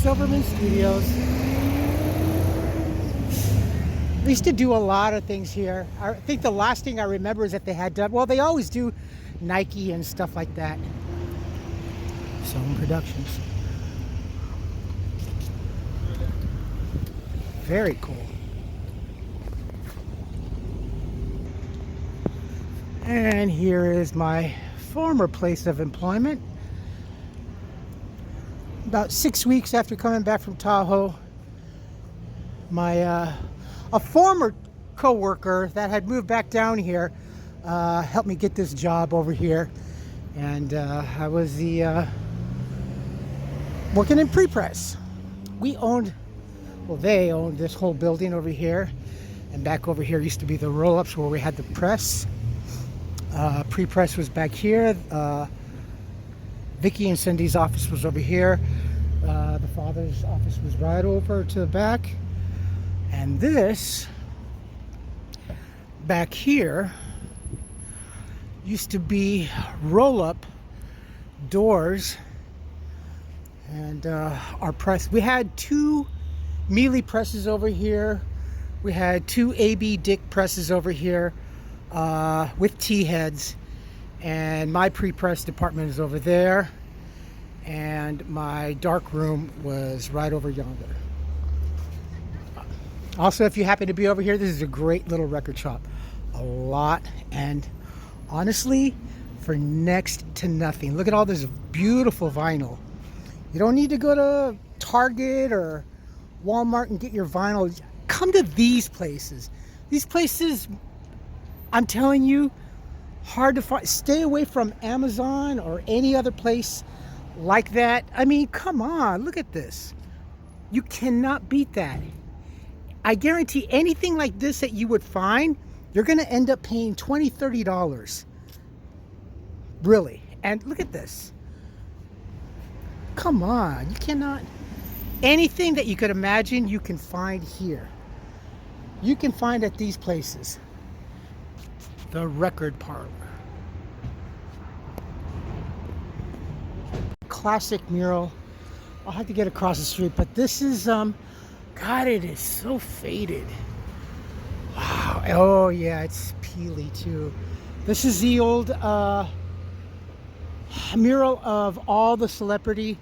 Silverman Studios. They used to do a lot of things here. I think the last thing I remember is that they had done, well, they always do Nike and stuff like that. Silverman Productions. Very cool. And here is my former place of employment. About 6 weeks after coming back from Tahoe, a former co-worker that had moved back down here helped me get this job over here, and I was working in pre-press. They owned this whole building over here, and back over here used to be the roll-ups where we had the press. Pre-press was back here. Vicky and Cindy's office was over here. The father's office was right over to the back. And this back here used to be roll-up doors. And our press, we had 2 Mealy presses over here. We had 2 AB Dick presses over here with T-heads. And my pre-press department is over there. And my dark room was right over yonder. Also, if you happen to be over here, this is a great little record shop. A lot, and honestly, for next to nothing. Look at all this beautiful vinyl. You don't need to go to Target or Walmart and get your vinyl. Come to these places. These places, I'm telling you, hard to find. Stay away from Amazon or any other place like that. I mean, come on, look at this. You cannot beat that. I guarantee anything like this that you would find, you're going to end up paying $20, $30. Really. And look at this. Come on. You cannot. Anything that you could imagine, you can find here. You can find at these places. The Record Parlor. Classic mural. I'll have to get across the street, but this is God, it is so faded. Wow. Oh yeah, it's peely too. This is the old mural of all the celebrity: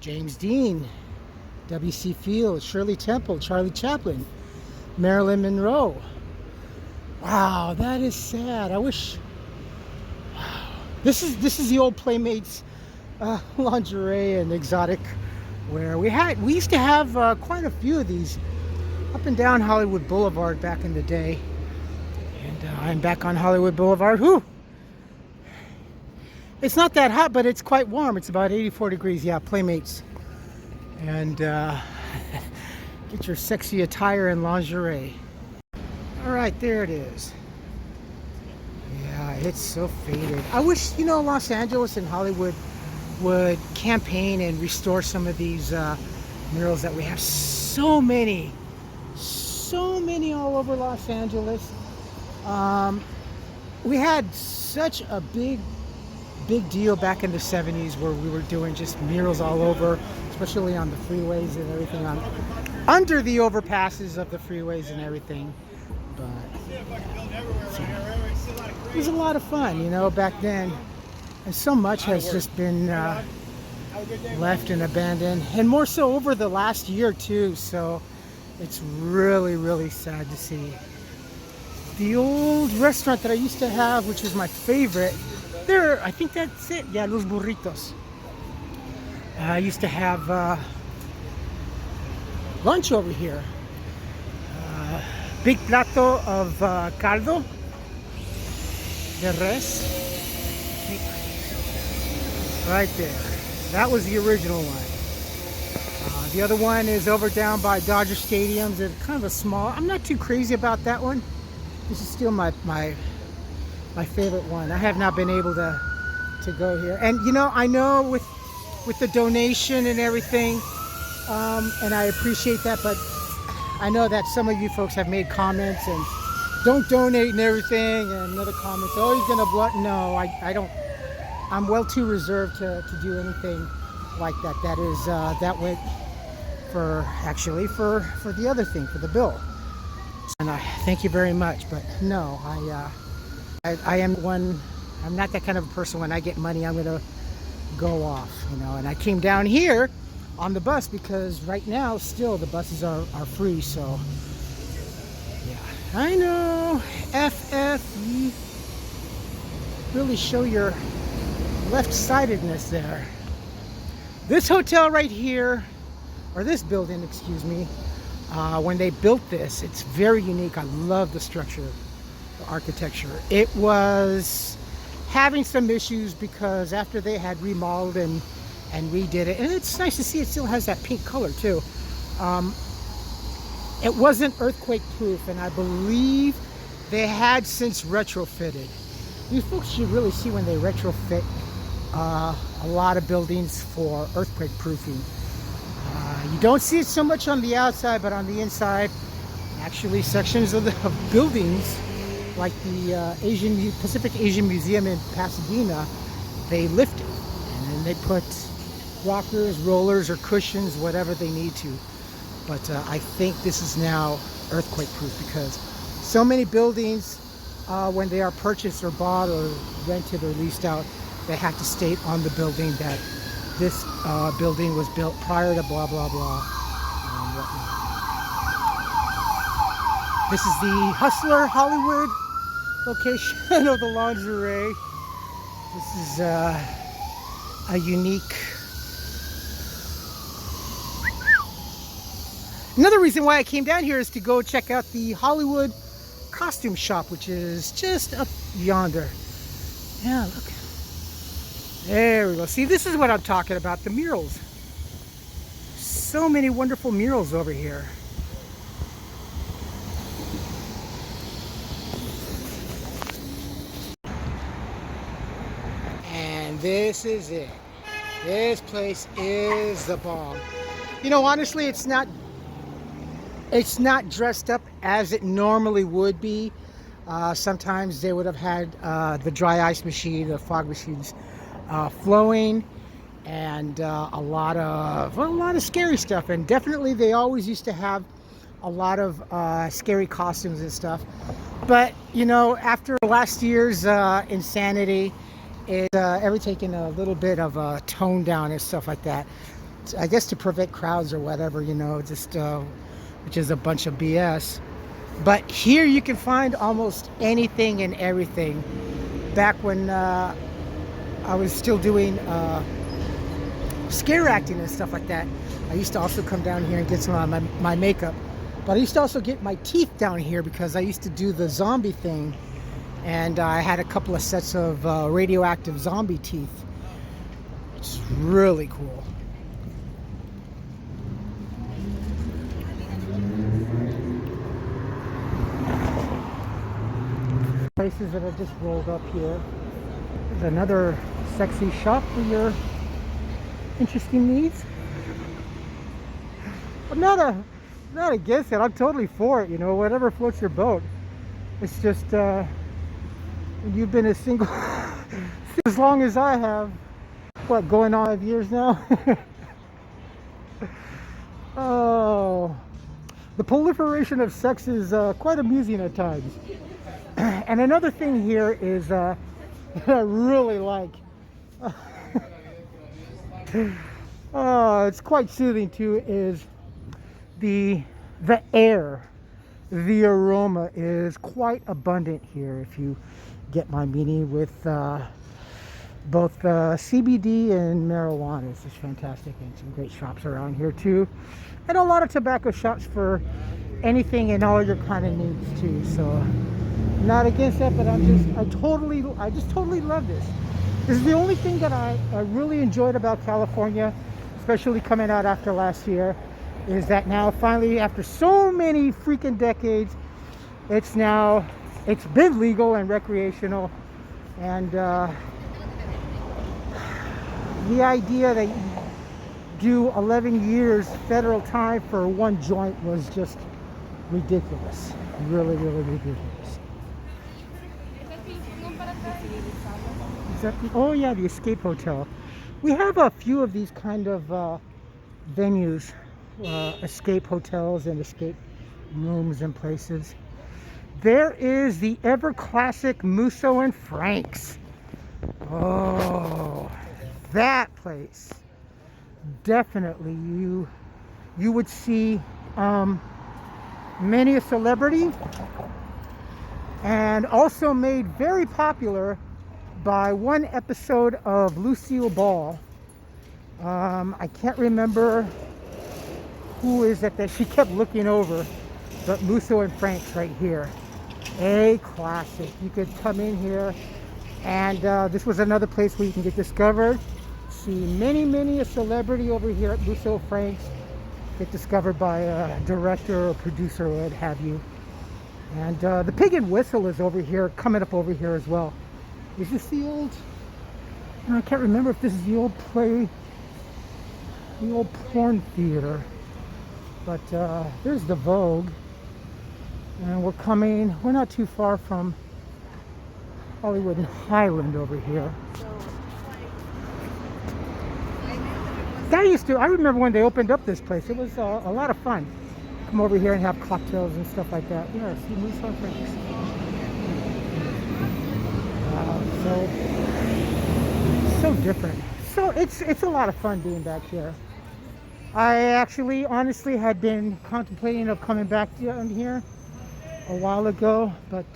James Dean, W.C. Fields, Shirley Temple, Charlie Chaplin, Marilyn Monroe. Wow, that is sad. I wish. Wow. This is the old Playmates lingerie and exotic wear. We used to have quite a few of these up and down Hollywood Boulevard back in the day. And I'm back on Hollywood Boulevard. Whew! It's not that hot, but it's quite warm. It's about 84 degrees. Yeah, Playmates. And get your sexy attire and lingerie. All right, there it is. Yeah, it's so faded. I wish, Los Angeles and Hollywood would campaign and restore some of these murals that we have. So many all over Los Angeles. We had such a big deal back in the 70s where we were doing just murals all over, especially on the freeways and everything, under the overpasses of the freeways and everything. But so, it was a lot of fun, back then. And so much has just been left and abandoned, and more so over the last year too. So it's really, really sad to see. The old restaurant that I used to have, which was my favorite, there, I think that's it. Yeah, Los Burritos. I used to have lunch over here. Big plato of caldo de res. Right there. That was the original one. The other one is over down by Dodger Stadiums. It's kind of a small. I'm not too crazy about that one. This is still my favorite one. I have not been able to go here. And I know with the donation and everything, and I appreciate that, but I know that some of you folks have made comments and don't donate and everything, and other comments, oh, he's gonna block. No, I don't. I'm well too reserved to do anything like that. That is that for actually for the other thing, for the bill. And I thank you very much. But no, I am one. I'm not that kind of a person. When I get money, I'm gonna go off, you know. And I came down here on the bus because right now still the buses are free. So yeah, I know. You really show your left-sidedness there. This hotel right here, or this building, excuse me, when they built this, it's very unique. I love the structure, the architecture. It was having some issues because after they had remodeled and redid it, and it's nice to see it still has that pink color too. It wasn't earthquake proof, and I believe they had since retrofitted. You folks should really see when they retrofit a lot of buildings for earthquake proofing. You don't see it so much on the outside, but on the inside, actually sections of buildings like the Pacific Asian Museum in Pasadena, they lift it and then they put rockers, rollers, or cushions, whatever they need to. But I think this is now earthquake proof because so many buildings, when they are purchased or bought or rented or leased out, they have to state on the building that this building was built prior to blah blah blah and whatnot. This is the Hustler Hollywood location of the lingerie. This is a unique. Another reason why I came down here is to go check out the Hollywood costume shop, which is just up yonder. Yeah, look. There we go. See, this is what I'm talking about, the murals. So many wonderful murals over here. And this is it. This place is the bomb. You know, honestly, it's not dressed up as it normally would be. Sometimes they would have had the dry ice machine, the fog machines flowing, and a lot of scary stuff. And definitely, they always used to have a lot of scary costumes and stuff. But you know, after last year's insanity, it ever taken a little bit of a tone down and stuff like that. I guess to prevent crowds or whatever, you know, just which is a bunch of BS. But here you can find almost anything and everything. Back when I was still doing scare acting and stuff like that, I used to also come down here and get some of my makeup. But I used to also get my teeth down here because I used to do the zombie thing. And I had a couple of sets of radioactive zombie teeth. It's really cool. Places that I just rolled up here. There's another sexy shop for your interesting needs. I'm not against it. I'm totally for it. You know, whatever floats your boat. It's just you've been a single as long as I have. What, going on 5 years now? Oh, the proliferation of sex is quite amusing at times. And another thing here is that I really like. It's quite soothing too. Is the air, the aroma is quite abundant here. If you get my meaning, with both CBD and marijuana, it's just fantastic, and some great shops around here too, and a lot of tobacco shops for anything and all your kind of needs too. So. Not against that, but I just totally love this. This is the only thing that I really enjoyed about California, especially coming out after last year, is that now finally, after so many freaking decades, it's been legal and recreational. And the idea that you do 11 years federal time for one joint was just ridiculous. Really, really ridiculous. Oh yeah, the Escape Hotel. We have a few of these kind of venues escape hotels and escape rooms and places. There is the ever classic Musso and Frank's. Oh, that place. Definitely you would see many a celebrity, and also made very popular by one episode of Lucille Ball. I can't remember who is it that she kept looking over, but Musso and Frank's right here. A classic. You could come in here, and this was another place where you can get discovered. See many a celebrity over here at Musso Frank's get discovered by a director or producer or what have you. And the Pig and Whistle is over here, coming up over here as well. Is this the old, I can't remember if this is the old play, the old porn theater. But there's the Vogue. And we're not too far from Hollywood and Highland over here. I remember when they opened up this place. It was a lot of fun. Come over here and have cocktails and stuff like that. Yeah, see Moose on Frank's. So different. So it's a lot of fun being back here. I actually, honestly, had been contemplating of coming back down here a while ago, but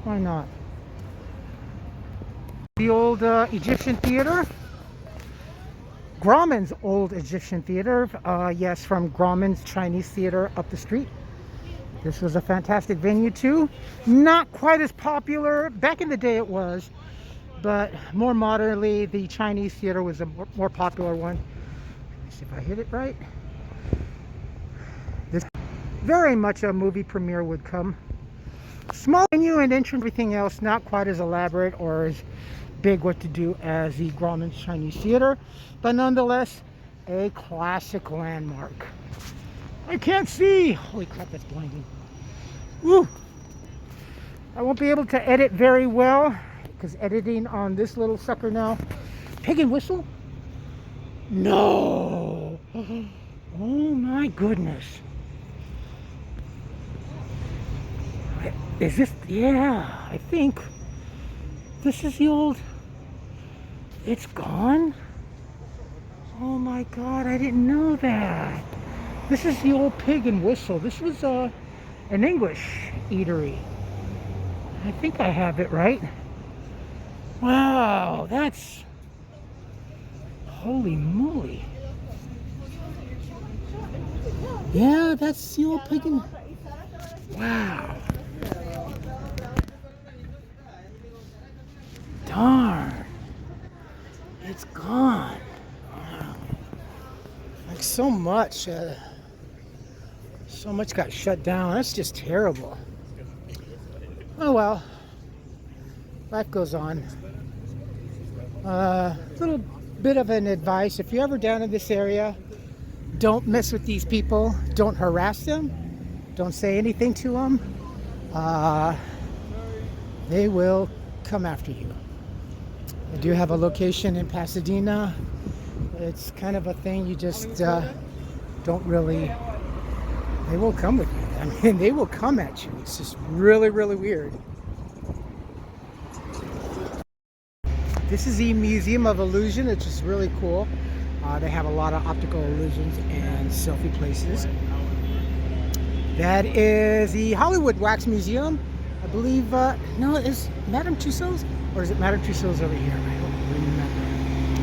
why not? The old Egyptian theater. Grauman's old Egyptian theater, yes, from Grauman's Chinese theater up the street. This was a fantastic venue too. Not quite as popular. Back in the day it was, but more modernly the Chinese theater was a more popular one. Let's see if I hit it right. This very much a movie premiere would come. Small venue and entrance, everything else not quite as elaborate or as big what to do as the Grauman's Chinese Theater, but nonetheless a classic landmark. I can't see. Holy crap, that's blinding. Woo! I won't be able to edit very well because editing on this little sucker now. Pig and Whistle? No! Oh my goodness. Is this? Yeah, I think this is the old. It's gone? Oh my God, I didn't know that. This is the old Pig and Whistle. This was an English eatery. I think I have it right. Wow, that's... Holy moly. Yeah, that's the old Pig and... Wow. Darn. It's gone. Wow. Like so much got shut down. That's just terrible. Oh well. Life goes on. Little bit of an advice. If you're ever down in this area, don't mess with these people. Don't harass them. Don't say anything to them. They will come after you. I do have a location in Pasadena. It's kind of a thing you just don't really... They will come with you. I mean, they will come at you. It's just really weird. This is the Museum of Illusion. It's just really cool. They have a lot of optical illusions and selfie places. That is the Hollywood Wax Museum. I believe, no, is Madame Tussauds? Or is it Madame Tussauds over here? I don't remember.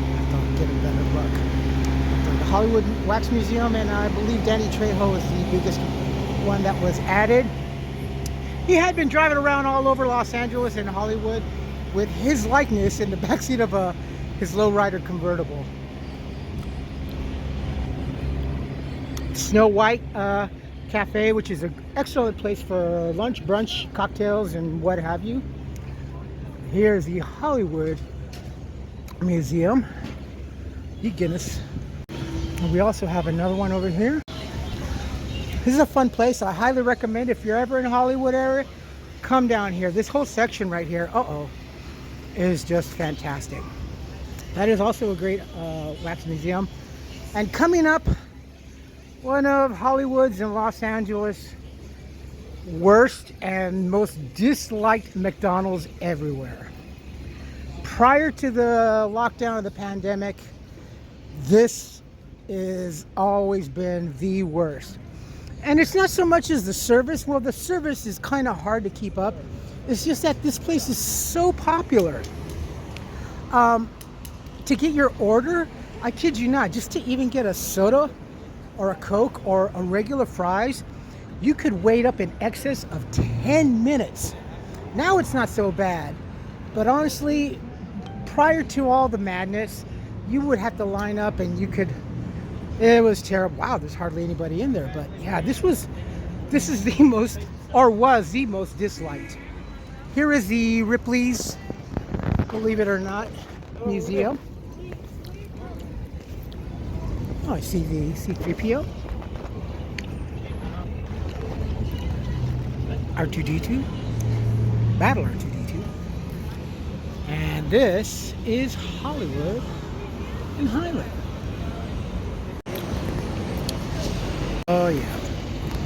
I thought I'd get a better look. The Hollywood Wax Museum, and I believe Danny Trejo is the biggest one that was added. He had been driving around all over Los Angeles and Hollywood with his likeness in the backseat of his lowrider convertible. Snow White Cafe, which is an excellent place for lunch, brunch, cocktails, and what have you. Here's the Hollywood Museum. You Guinness. And we also have another one over here. This is a fun place. I highly recommend if you're ever in the Hollywood area, come down here. This whole section right here, is just fantastic. That is also a great wax museum. And coming up, one of Hollywood's and Los Angeles worst and most disliked McDonald's everywhere. Prior to the lockdown of the pandemic, this has always been the worst. And it's not so much as the service. Well, the service is kind of hard to keep up. It's just that this place is so popular. To get your order, I kid you not, just to even get a soda or a Coke or a regular fries, you could wait up in excess of 10 minutes. Now it's not so bad. But honestly, prior to all the madness, you would have to line up and it was terrible. Wow, there's hardly anybody in there. But yeah, this is the most, or was the most disliked. Here is the Ripley's, believe it or not, museum. Oh, I see the C-3PO. R2-D2. Battle R2-D2. And this is Hollywood and Highland. Oh yeah.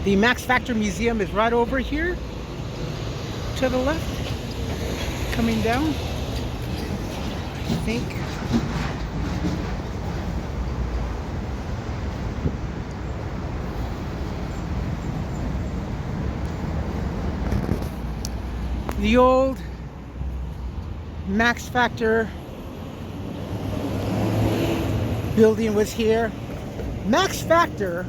The Max Factor Museum is right over here to the left. Coming down. I think. The old Max Factor building was here. Max Factor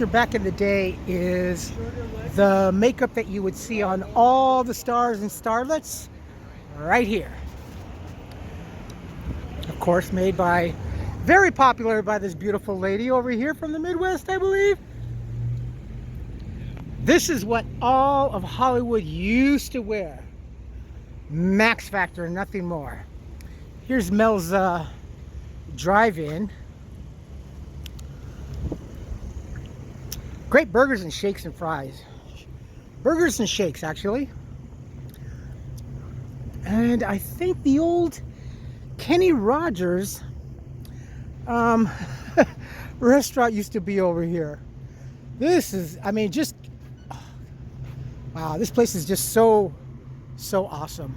back in the day is the makeup that you would see on all the stars and starlets right here. Of course, very popular by this beautiful lady over here from the Midwest, I believe. This is what all of Hollywood used to wear. Max Factor, nothing more. Here's Mel's drive-in. Great burgers and shakes and fries. Burgers and shakes, actually. And I think the old Kenny Rogers restaurant used to be over here. This is, I mean, just wow, this place is just so awesome.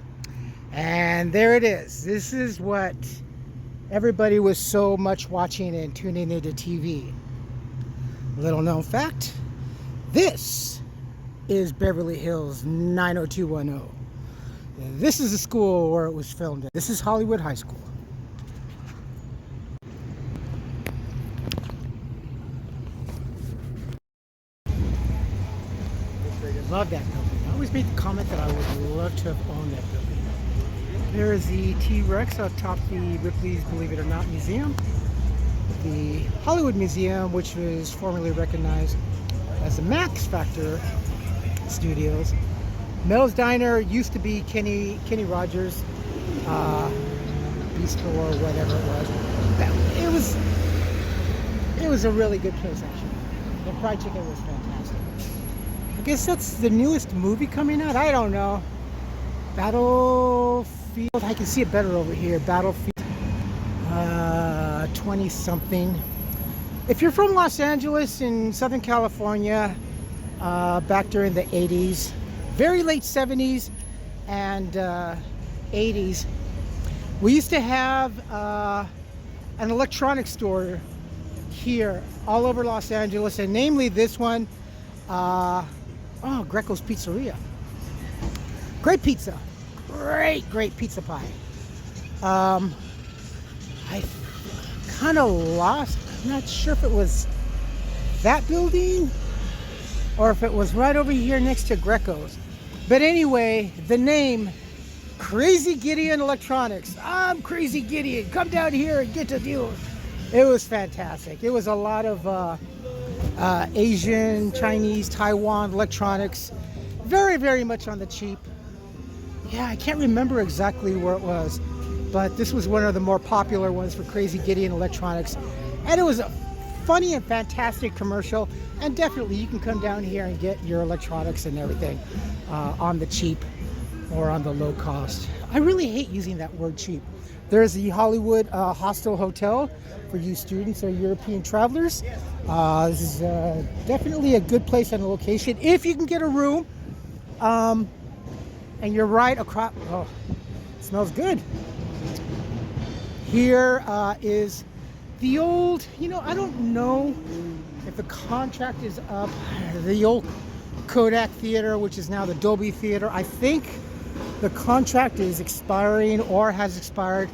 And there it is. This is what everybody was so much watching and tuning into TV. Little known fact, this is Beverly Hills 90210. This is the school where it was filmed at. This is Hollywood High School. Love that building. I always made the comment that I would love to have owned that building. There is the T-Rex atop the Ripley's Believe It or Not Museum. The Hollywood Museum, which was formerly recognized as the Max Factor Studios. Mel's Diner used to be Kenny Rogers Bistro or whatever it was. It was a really good place, actually. The fried chicken was fantastic. I guess that's the newest movie coming out. I don't know. Battlefield. I can see it better over here. Battlefield 20 something. If you're from Los Angeles in Southern California, back during the 80s, very late 70s and 80s, we used to have an electronics store here all over Los Angeles, and namely this one, Greco's Pizzeria. Great pizza. Great pizza pie. I kind of lost. I'm not sure if it was that building or if it was right over here next to Greco's. But anyway, the name Crazy Gideon Electronics. I'm Crazy Gideon. Come down here and get the deal. It was fantastic. It was a lot of Asian, Chinese, Taiwan electronics. Very, very much on the cheap. Yeah, I can't remember exactly where it was, but this was one of the more popular ones for Crazy Gideon Electronics. And it was a funny and fantastic commercial. And definitely you can come down here and get your electronics and everything on the cheap or on the low cost. I really hate using that word cheap. There's the Hollywood Hostel Hotel for you students or European travelers. This is definitely a good place and a location if you can get a room. And you're right across. Oh, it smells good. Here is the old, I don't know if the contract is up. The old Kodak Theater, which is now the Dolby Theater. I think the contract is expiring or has expired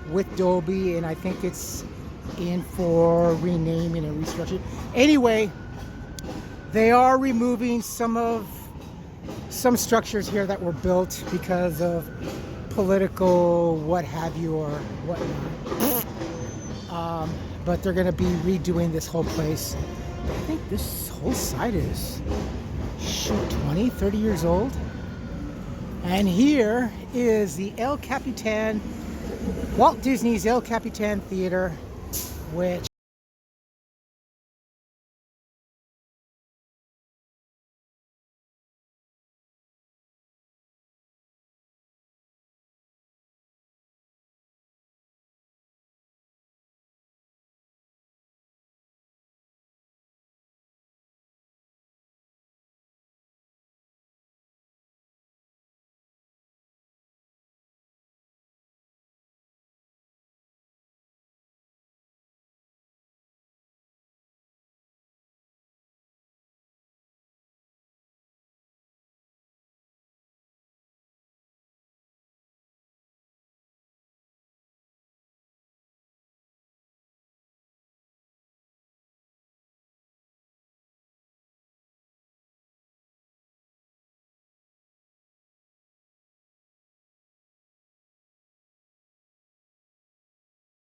with Dolby, and I think it's in for renaming and restructuring. Anyway, they are removing some structures here that were built because of political what have you or whatnot. But they're going to be redoing this whole place. I think this whole site is 20, 30 years old. And here is the El Capitan, Walt Disney's El Capitan Theater, which